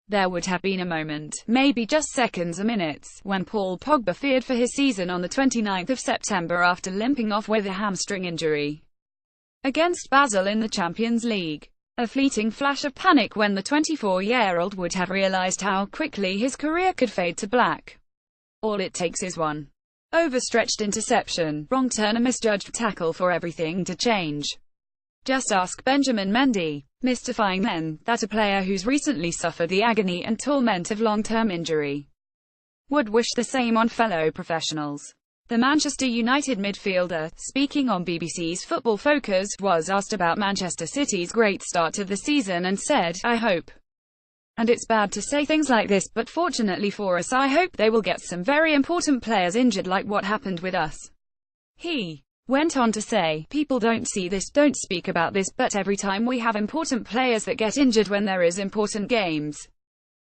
There would have been a moment, maybe just seconds or minutes, when Paul Pogba feared for his season on the 29th of September after limping off with a hamstring injury against Basel in the Champions League. A fleeting flash of panic when the 24-year-old would have realized how quickly his career could fade to black. All it takes is one overstretched interception, wrong turn, a misjudged tackle for everything to change. Just ask Benjamin Mendy, Mystifying then, that a player who's recently suffered the agony and torment of long-term injury would wish the same on fellow professionals. The Manchester United midfielder, speaking on BBC's Football Focus, was asked about Manchester City's great start to the season and said, "I hope, and it's bad to say things like this, but fortunately for us, I hope they will get some very important players injured like what happened with us." He went on to say, "People don't see this, don't speak about this, but every time we have important players that get injured when there is important games.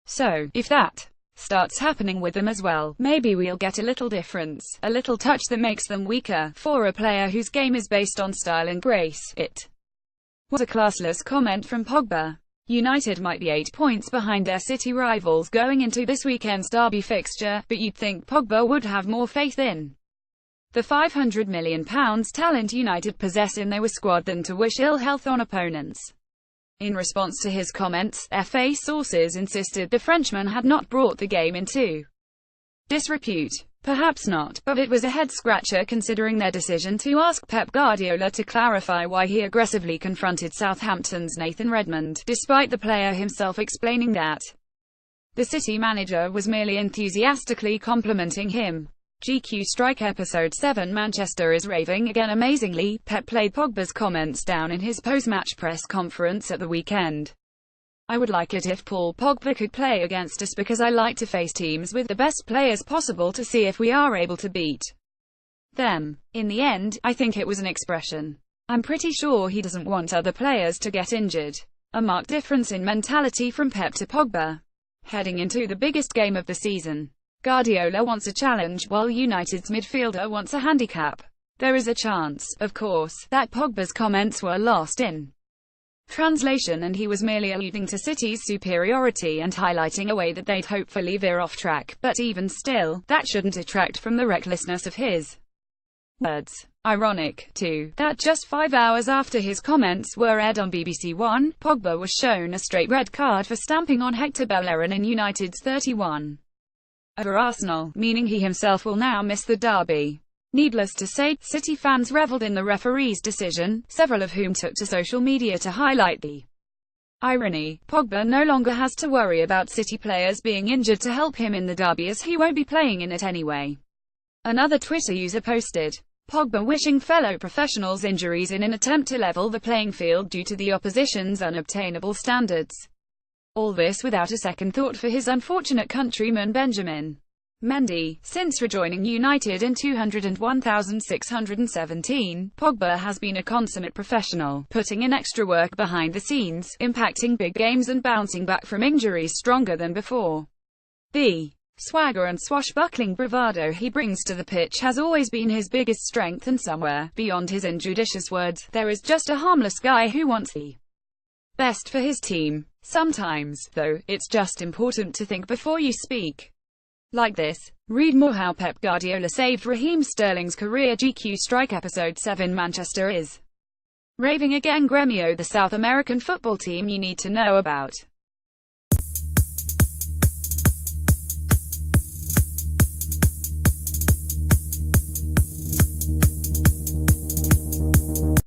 So, if that starts happening with them as well, maybe we'll get a little difference, a little touch that makes them weaker. For a player whose game is based on style and grace, it was a classless comment from Pogba." United might be 8 points behind their City rivals going into this weekend's derby fixture, but you'd think Pogba would have more faith in the £500 million talent United possess in their squad than to wish ill health on opponents. In response to his comments, FA sources insisted the Frenchman had not brought the game into disrepute. Perhaps not, but it was a head-scratcher considering their decision to ask Pep Guardiola to clarify why he aggressively confronted Southampton's Nathan Redmond, despite the player himself explaining that the City manager was merely enthusiastically complimenting him. GQ Strike Episode 7 Manchester is raving again. Amazingly, Pep played Pogba's comments down in his post-match press conference at the weekend. "I would like it if Paul Pogba could play against us because I like to face teams with the best players possible to see if we are able to beat them. In the end, I think it was an expression. I'm pretty sure he doesn't want other players to get injured." A marked difference in mentality from Pep to Pogba. Heading into the biggest game of the season, Guardiola wants a challenge, while United's midfielder wants a handicap. There is a chance, of course, that Pogba's comments were lost in translation and he was merely alluding to City's superiority and highlighting a way that they'd hopefully veer off track, but even still, that shouldn't detract from the recklessness of his words. Ironic, too, that just 5 hours after his comments were aired on BBC One, Pogba was shown a straight red card for stamping on Hector Bellerin in United's 31 over Arsenal, meaning he himself will now miss the derby. Needless to say, City fans revelled in the referee's decision, several of whom took to social media to highlight the irony. Pogba no longer has to worry about City players being injured to help him in the derby as he won't be playing in it anyway. Another Twitter user posted, Pogba wishing fellow professionals injuries in an attempt to level the playing field due to the opposition's unobtainable standards. All this without a second thought for his unfortunate countryman Benjamin Mendy. Since rejoining United in 2001,617, Pogba has been a consummate professional, putting in extra work behind the scenes, impacting big games and bouncing back from injuries stronger than before. The swagger and swashbuckling bravado he brings to the pitch has always been his biggest strength, and somewhere beyond his injudicious words, there is just a harmless guy who wants the best for his team. Sometimes, though, it's just important to think before you speak. Like this. Read more how Pep Guardiola saved Raheem Sterling's career. GQ Strike Episode 7 Manchester is raving again. Gremio, the South American football team you need to know about.